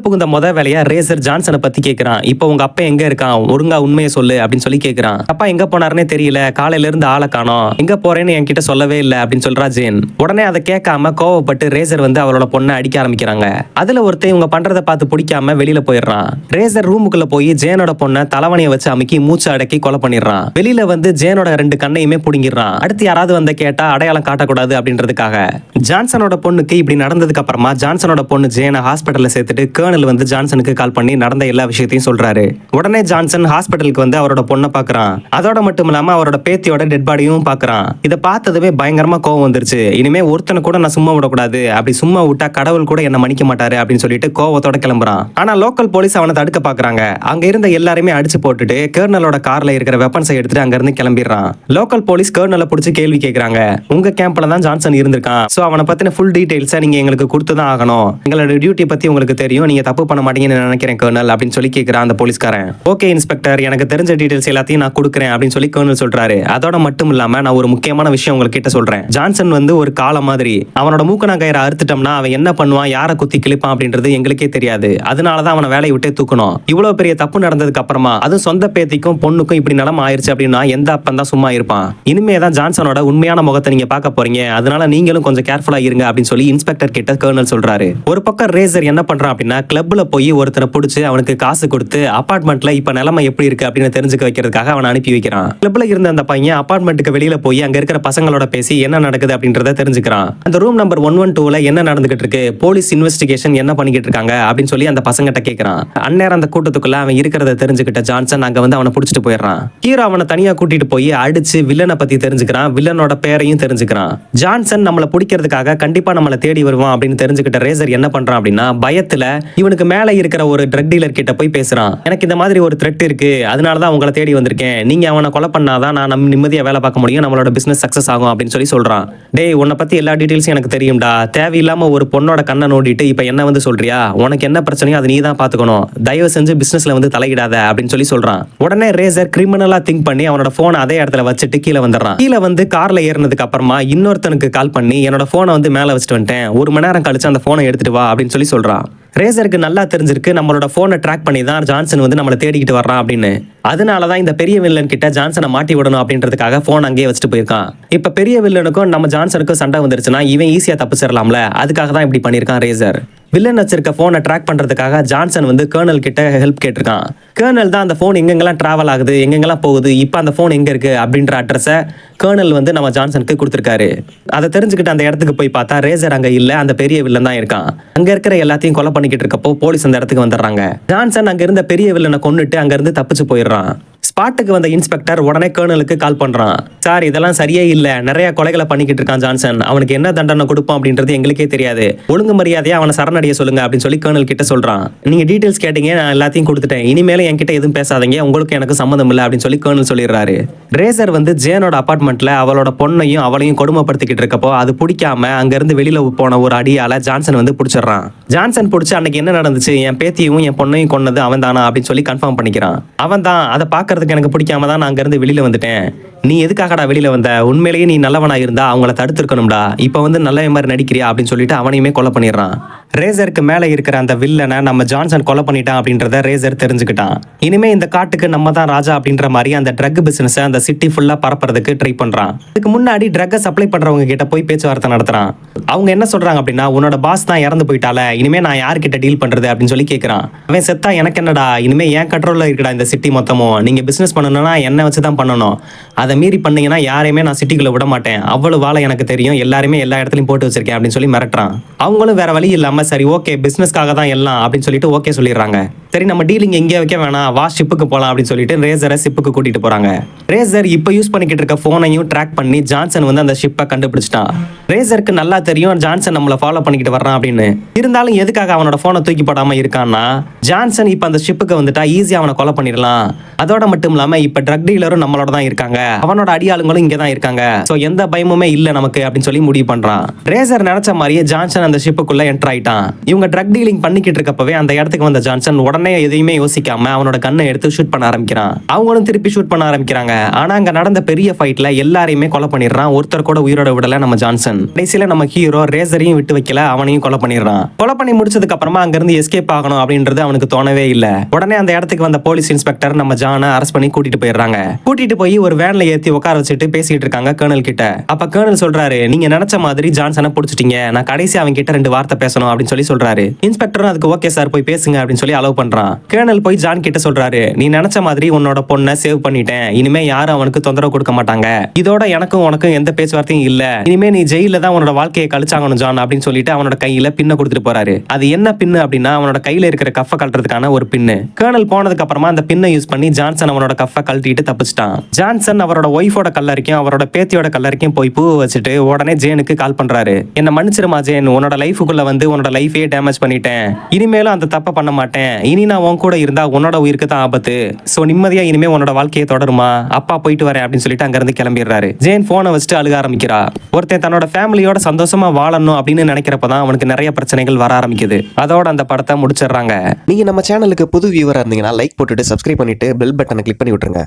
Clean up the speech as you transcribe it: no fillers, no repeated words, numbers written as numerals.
புகுந்த வேலையா ரேசர் ஜான்சனை பத்தி கேக்குறான். இப்போ உங்க அப்பா எங்க இருக்கான், ஒழுங்கா உண்மையை சொல்லு அப்படின்னு சொல்லி கேக்குறான். அப்பா எங்க போனாருன்னே தெரியல, காலையில இருந்து ஆளை காணோம், எங்க போறேன்னு என்கிட்ட சொல்லவே இல்லை அப்படின்னு சொல்றா ஜேன். உடனே அதை கேட்காம கோவப்பட்டு ரேசர் வந்து அவளோட பொண்ணை அடிக்க ஆரம்பிக்கிறாங்க. அதுல ஒருத்தன் இவங்க பண்றதை பார்த்து பிடிக்காம வெளியில போயிடுறான். ரேசர் ரூமுக்குள்ள போய் ஜேனோட பொண்ணை தலைவணியை வச்சு அமுக்கி மூச்சு அடக்கி கொலை பண்ணிடுறான். வெளியில வந்து ஜேனோட 2 கண்ணையுமே புடுங்கிடுறான். அடுத்து யாராவது வந்து கேட்டா அடையாளம் காட்டக்கூடாது அப்படின்றதுக்காக. ஜான்சனோட பொண்ணுக்கு இப்படி நடந்ததுக்கு அப்புறமா ஜான்சனோட பொண்ணு ஜேனை ஹாஸ்பிட்டல்ல சேர்த்துட்டு கர்னல் வந்து ஜான்சனுக்கு கால் பண்ணி நடந்த எல்லா விஷயத்தையும் சொல்றாரு. உடனே ஜான்சன் ஹாஸ்பிட்டலுக்கு வந்து அவரோட பொண்ணை பாக்குறான். அதோட மட்டும் இல்லாம அவரோட பேத்தியோட டெட் பாடியும் பாக்குறான். இதை பார்த்ததுமே பயங்கரமா கோவம் வந்துருச்சு. இனிமே ஒருத்தனை கூட நான் சும்மா விடக்கூடாது, அப்படி சும்மா விட்டா கடவுள் கூட என்ன மன்னிக்க மாட்டாரு அப்படின்னு சொல்லிட்டு கோவத்தோட கிளம்புறான். ஆனா லோக்கல் போலீஸ் அவனை தடுக்க பாக்குறாங்க. அங்க இருந்த எல்லாருமே அடிச்சு போட்டுட்டு கர்னலோட கார்ல இருக்கிற வெப்பன்ஸை எடுத்துட்டு அங்க இருந்து கிளம்பிடுறான். லோக்கல் போலீஸ் கர்னலை பிடிச்சி கேள்வி கேட்கறாங்க. உங்க கேம்ப்ல தான் ஜான்சன் இருந்திருக்கான், சோ அவனை பத்தின ஃபுல் டீடைல்ஸை நீங்க எங்களுக்கு கொடுத்துதான் ஆகணும். எங்களோட டியூட்டி பத்தி உங்களுக்கு தெரியும், நீங்க தப்பு பண்ண மாட்டீங்கன்னு நினைக்கிறேன் கர்னல் அப்படின்னு சொல்லி கேட்கிறான் அந்த போலீஸ்காரன். ஓகே இன்ஸ்பெக்டர், எனக்கு தெரிஞ்ச டீடைல்ஸ் எல்லாத்தையும் நான் கொடுக்குறேன் அப்படின்னு சொல்லி கர்னல் சொல்றாரு. அதோட மட்டும் இல்லாம நான் ஒரு முக்கியமான விஷயம் உங்ககிட்ட சொல்றேன். ஜான்சன் வந்து ஒரு காலம் மாதிரி, அவனோட மூக்கணா கயிறை அறுத்துட்டோம்னா அவன் என்ன பண்ணுவான், யாரை குத்தி கிழிப்பான் அப்படின்றது எங்களுக்கே தெரியாது. அதனாலதான் அவனை வேலையை விட்டே தூக்கணும். இவ்வளவு பெரிய தப்பு நடந்ததுக்கு அப்புறமா அதுவும் சொந்த பேத்திக்கும் பொண்ணுக்கும் இப்படி நிலைமை ஆயிருச்சு அப்படின்னா எந்த அப்பன் தான் சும்மா இருப்பான். இனிமே தான் ஜான்சனோட உண்மையான முகத்தை நீங்க பார்க்க போறீங்க, அதனால நீங்களும் கொஞ்சம் கேர்ஃபுல்லா இருங்க அப்படின்னு சொல்லி இன்ஸ்பெக்டர் கிட்ட கர்னல் சொல்றாரு. ஒரு பக்கம் ரேசர் என்ன பண்றான் அப்படின்னா கிளப்ல போய் ஒருத்தனை பிடிச்சு அவனுக்கு காசு கொடுத்து அபார்ட்மெண்ட்ல இப்ப நிலைமை எப்படி இருக்கு அப்படின்னு தெரிஞ்சுக்க வைக்கிறதுக்காக அவனை அனுப்பி வைக்கிறான். கிளப்ல இருந்த அந்த பையன் அபார்ட்மெண்ட்டுக்கு வெளியில போய் அங்க இருக்கிற பசங்களோட பேசி என்ன நடக்குது அப்படின்றத தெரிஞ்சுக்கிறான். அந்த ரூம் நம்பர் 112ல என்ன நடந்துகிட்டு இருக்கு, போலீஸ் இன்வெஸ்டிகேஷன் என்ன பண்ணிக்கிட்டு இருக்காங்க அப்படின்னு சொல்லி அந்த பசங்கிட்ட கேட்கறான். அந்நேரம் அந்த கூட்டத்துக்குள்ள அவன் இருக்கிறத தெரிஞ்சுக்கிட்ட ஜான்சன் அங்க வந்து அவனை பிடிச்சிட்டு போயிடுறான். ஹீரோ அவனை தனியா கூட்டிட்டு போய் அடிச்சு வில்லனை பத்தி தெரிஞ்சுக்கிறான், வில்லனோட பேரையும் தெரிஞ்சுக்கிறான். ஜான்சன் நம்மளை பிடிக்கிறதுக்காக கண்டிப்பா நம்மளை தேடி வருவான் அப்படின்னு தெரிஞ்சுக்கிட்ட ரேசர் என்ன பண்றான் அப்படின்னா பயத்துல இவனுக்கு மேல இருக்கிற ஒரு ட்ரக் டீலர் கிட்ட போய் பேசுறான். எனக்கு இந்த மாதிரி ஒரு த்ரெட் இருக்கு, அதனாலதான் உங்களை தேடி வந்திருக்கேன், நீங்க அவனை கொலை பண்ணாதான் நான் நம்ம நிம்மதியா வேலை பார்க்க முடியும், நம்மளோட பிசினஸ் சக்சஸ் ஆகும் அப்படின்னு சொல்லி சொல்றான். டேய் உன்னை பத்தி எல்லா டீடைல்ஸும் எனக்கு தெரியும்டா, தேவையில்லாம ஒரு பொண்ணோட கண்ணை நோண்டிட்டு இப்ப என்ன வந்து சொல்றியா, உனக்கு என்ன பிரச்சனையோ அது நீ தான் பாத்துக்கணும், தயவு செஞ்சு பிசினஸ்ல வந்து தலையிடாத அப்படின்னு சொல்லி சொல்றான். உடனே ரேசர் கிரிமினலா திங்க் பண்ணி அவனோட போனை அதே இடத்துல வச்சுட்டு கீழே வந்துடுறான். கீழே வந்து கார்ல ஏறினதுக்கு அப்புறமா இன்னொருத்தனுக்கு கால் பண்ணி என்னோட போனை வந்து மேல வச்சுட்டு வந்துட்டேன், 1 மணி நேரம் கழிச்சு அந்த போனை எடுத்துட்டு வா அப்படின்னு சொல்லி சொல்றான். ரேசருக்கு நல்லா தெரிஞ்சிருக்கு நம்மளோட போனை ட்ராக் பண்ணி தான் ஜான்சன் வந்து நம்மளை தேடிக்கிட்டு வர்றான் அப்படின்னு. அதனாலதான் இந்த பெரிய வில்லன் கிட்ட ஜான்சனை மாட்டி விடணும் அப்படின்றதுக்காக போன் அங்கேயே வச்சுட்டு போயிருக்கான். இப்ப பெரிய வில்லனுக்கும் நம்ம ஜான்சனுக்கும் சண்டை வந்துருச்சுன்னா இவன் ஈஸியா தப்பிச்சிடலாம்ல, அதுக்காக தான் இப்படி பண்ணிருக்கான் ரேசர். வில்லன் வச்சிருக்க போனை ட்ராக் பண்றதுக்காக ஜான்சன் வந்து கர்னல் கிட்ட ஹெல்ப் கேட்டிருக்கான். கர்னல் தான் அந்த போன் எங்கெங்கெல்லாம் டிராவல் ஆகுது, எங்கெங்கெல்லாம் போகுது, இப்போ அந்த போன் எங்க இருக்கு அப்படின்ற அட்ரஸை கர்னல் வந்து நம்ம ஜான்சனுக்கு கொடுத்துருக்காரு. அதை தெரிஞ்சுக்கிட்டு அந்த இடத்துக்கு போய் பார்த்தா ரேசர் அங்க இல்ல, அந்த பெரிய வில்லன் தான் இருக்கான். அங்க இருக்கிற எல்லாத்தையும் கொலை பண்ணிக்கிட்டு இருக்கப்போ போலீஸ் அந்த இடத்துக்கு வந்துடுறாங்க. ஜான்சன் அங்க இருந்த பெரிய வில்லனை கொன்னுட்டு அங்க இருந்து தப்பிச்சு போயிடுறான். ஸ்பாட்டுக்கு வந்த இன்ஸ்பெக்டர் உடனே கர்னலுக்கு கால் பண்றான். சார் இதெல்லாம் சரியே இல்ல, நிறைய கொலைகளை பண்ணிக்கிட்டு இருக்கான் ஜான்சன், அவனுக்கு என்ன தண்டனை கொடுப்போம் அப்படின்றது எங்களுக்கே தெரியாது, ஒழுங்கு மரியாதையா அவனை சரணடைய சொல்லுங்க அப்படின்னு சொல்லி கர்னல் கிட்ட சொல்றான். நீங்க டீடைல்ஸ் கேட்டீங்க, நான் எல்லாத்தையும் கொடுத்துட்டேன், இனிமேல என்கிட்ட எதுவும் பேசாதீங்க, உங்களுக்கு எனக்கு சம்மந்தம் இல்லை அப்படின்னு சொல்லி கர்னல் சொல்லிடுறாரு. ரேசர் வந்து ஜேனோட அபார்ட்மெண்ட்ல அவளோட பொண்ணையும் அவளையும் கொடுமைப்படுத்திக்கிட்டு இருக்கப்போ அது பிடிக்காம அங்க இருந்து வெளியில போன ஒரு அடியால ஜான்சன் வந்து பிடிச்சிடறான். ஜான்சன் பிடிச்சி அன்னைக்கு என்ன நடந்துச்சு, என் பேத்தியும் என் பொண்ணையும் கொன்னது அவன் தானா அப்படின்னு சொல்லி கன்ஃபார்ம் பண்ணிக்கிறான். அவன் தான், அதை பாக்குறதுக்கு எனக்கு பிடிக்காம தான் நான் அங்க இருந்து வெளியில வந்துட்டேன். நீ எதுக்காகடா வெளியில வந்த, உண்மையிலேயே நீ நல்லவனா இருந்தா அவங்கள தடுத்துருக்கணும்டா, இப்ப வந்து நல்ல மாதிரி நடிக்கிறியா அப்படின்னு சொல்லிட்டு அவனையுமே கொலை பண்ணிடுறான். ரேசருக்கு மேல இருக்கிற அந்த வில்லனை நம்ம ஜான்சன் கொலை பண்ணிட்டான் அப்படின்றத ரேசர் தெரிஞ்சுக்கிட்டான். இனிமே இந்த காட்டுக்கு நம்ம தான் ராஜா அப்படின்ற மாதிரி அந்த ட்ரக் பிசினஸ் அந்த சிட்டி ஃபுல்லா பரப்புறதுக்கு ட்ரை பண்றான். இதுக்கு முன்னாடி ட்ரக்கை சப்ளை பண்றவங்க கிட்ட போய் பேச்சுவார்த்தை நடத்துறான். அவங்க என்ன சொல்றாங்க அப்படின்னா உன்னோட பாஸ் தான் இறந்து போயிட்டால, இனிமே நான் யார்கிட்ட டீல் பண்றது அப்படின்னு சொல்லி கேட்கறான். அவன் செத்தா எனக்கு என்னடா, இனிமே என் கண்ட்ரோல்ல இருக்கடா இந்த சிட்டி மொத்தமும், நீங்க பிசினஸ் பண்ணணும்னா என்ன வச்சுதான் பண்ணணும், அதை மீறி பண்ணீங்கன்னா யாரையுமே நான் சிட்டிக்குள்ள விட மாட்டேன், அவ்வளவு வாழை எனக்கு தெரியும், எல்லாருமே எல்லா இடத்துலயும் போட்டு வச்சிருக்கேன் அப்படின்னு சொல்லி மிரட்டுறான். அவங்களும் வேற வழி இல்லாம சரி ஓகே பிசினஸ்க்காக தான் எல்லாம் அப்படின்னு சொல்லிட்டு ஓகே சொல்லிடுறாங்க. சரி நம்ம டீலிங் எங்கேயே வைக்க வேணாம், வா ஷிப்புக்கு போலாம் அப்படின்னு சொல்லிட்டு ரேசரை ஷிப்புக்கு கூட்டிட்டு போறாங்க. ரேசர் இப்போ யூஸ் பண்ணிக்கிட்டு இருக்க போனையும் ட்ராக் பண்ணி ஜான்சன் வந்து அந்த ஷிப்பை கண்டுபிடிச்சிட்டான். ரேசருக்கு நல்லா தெரியும் ஜான்சன் நம்மளை ஃபாலோ பண்ணிக்கிட்டு வர்றான் அப்படின்னு. இருந்தாலும் எதுக்காக அவனோட போனை தூக்கி போடாம இருக்கான்னா ஜான்சன் இப்போ அந்த ஷிப்புக்கு வந்துட்டா ஈஸியா அவனை கொலை பண்ணிடலாம். அதோட மட்டும் இல்லாம இப்ப ட்ரக் டீலரும் நம்மளோட தான் இருக்காங்க, அவனோட அடியாளுங்களும் இங்க தான் இருக்காங்க, சோ எந்த பயமுமே இல்ல நமக்கு அப்படின்னு சொல்லி முடிவு பண்றான். ரேசர் நினைச்ச மாதிரியே ஜான்சன் அந்த ஷிப்புக்குள்ள என்டர் ஆயிட்டான். இவங்க ட்ரக் டீலிங் பண்ணிக்கிட்டு இருக்கப்பவே அந்த இடத்துக்கு வந்த ஜான்சன் உடனே உடனே எதையுமே யோசிக்காம அவனோட கன்னை எடுத்து ஷூட் பண்ண ஆரம்பிக்கிறான். அவங்களும் திருப்பி ஷூட் பண்ண ஆரம்பிக்கிறாங்க. ஆனா அங்க நடந்த பெரிய ஃபைட்ல எல்லாரையுமே கொலை பண்ணிடுறான். ஒருத்தர் கூட உயிரோட விடல நம்ம ஜான்சன். கடைசியில நம்ம ஹீரோ ரேசரையும் விட்டு வைக்கல, அவனையும் கொலை பண்ணிடுறான். கொலை பண்ணி முடிச்சதுக்கு அப்புறமா அங்க இருந்து எஸ்கேப் ஆகணும் அப்படின்றது அவனுக்கு தோணவே இல்ல. உடனே அந்த இடத்துக்கு வந்த போலீஸ் இன்ஸ்பெக்டர் நம்ம ஜானை அரெஸ்ட் பண்ணி கூட்டிட்டு போயிடுறாங்க. கூட்டிட்டு போய் ஒரு வேன்ல ஏத்தி உட்கார வச்சுட்டு பேசிட்டு இருக்காங்க கர்னல் கிட்ட. அப்ப கர்னல் சொல்றாரு, நீங்க நினைச்ச மாதிரி ஜான்சனை பிடிச்சிட்டீங்க, நான் கடைசி அவன் கிட்ட 2 வார்த்தை பேசணும் அப்படின்னு சொல்லி சொல்றாரு. இன்ஸ்பெக்டரும் அதுக்கு ஓகே சார் போய் பேசுங்க அப்படின்னு சொல்லி அலோவ் பண்றான். கர்னல் போய் ஜான் கிட்ட சொல்றாரு, நீ நினைச்ச மாதிரி உன்னோட பொண்ணை சேவ் பண்ணிட்டேன், இனிமே யாரும் அவனுக்கு தொந்தரவு கொடுக்க மாட்டாங்க, இதோட எனக்கும் உனக்கும் எந்த பேச்சுவார்த்தையும் இல்ல, இனிமே நீ ஜெயில தான் உன்னோட வாழ்க்கையை கழிச்சாங்கணும் ஜான் அப்படின்னு சொல்லிட்டு அவனோட கையில பின்ன கொடுத்துட்டு போறாரு. அது என்ன பின்னு அப்படின்னா அவனோட கையில இருக்கிற கஃபை கழட்டுறதுக்கான ஒரு பின்னு. கர்னல் போனதுக்கு அப்புறமா அந்த பின்னை யூஸ் பண்ணி ஜான்சன் அவனோட கஃபை கழட்டிட்டு தப்பிச்சிட்டான். ஜான்சன் அவரோட ஒய்ஃபோட கல்லறைக்கும் அவரோட பேத்தியோட கல்லறைக்கும் போய் பூ வச்சுட்டு உடனே ஜேனுக்கு கால் பண்றாரு. என்ன மன்னிச்சிருமா ஜேன், உன்னோட லைஃபுக்குள்ள வந்து உன்னோட லைஃபே டேமேஜ் பண்ணிட்டேன், இனிமேலும் அந்த தப்பை பண்ண மாட்டேன், இனி நான் உன் கூட இருந்தா உன்னோட உயிருக்கு தான் ஆபத்து, சோ நிம்மதியா இனிமே உன்னோட வாழ்க்கையை தொடருமா, அப்பா போயிட்டு வரேன் அப்படின்னு சொல்லிட்டு அங்க இருந்து கிளம்பிடுறாரு. ஜேன் போனை வச்சுட்டு அழுக ஆரம்பிக்கிறா. ஒருத்தன் தன்னோட ஃபேமிலியோட சந்தோஷமா வாழணும் அப்படின்னு நினைக்கிறப்பதான் அவனுக்கு நிறைய பிரச்சனைகள் வர ஆரம்பிக்குது. அதோட அந்த படத்தை முடிச்சிடுறாங்க. நீங்க நம்ம சேனலுக்கு புது வியூவரா இருந்தீங்கன்னா லைக் போட்டுட்டு சப்ஸ்கிரைப் பண்ணிட்டு பெல் பட்டனை கிளிக் பண்ணி விட்டுருங்க.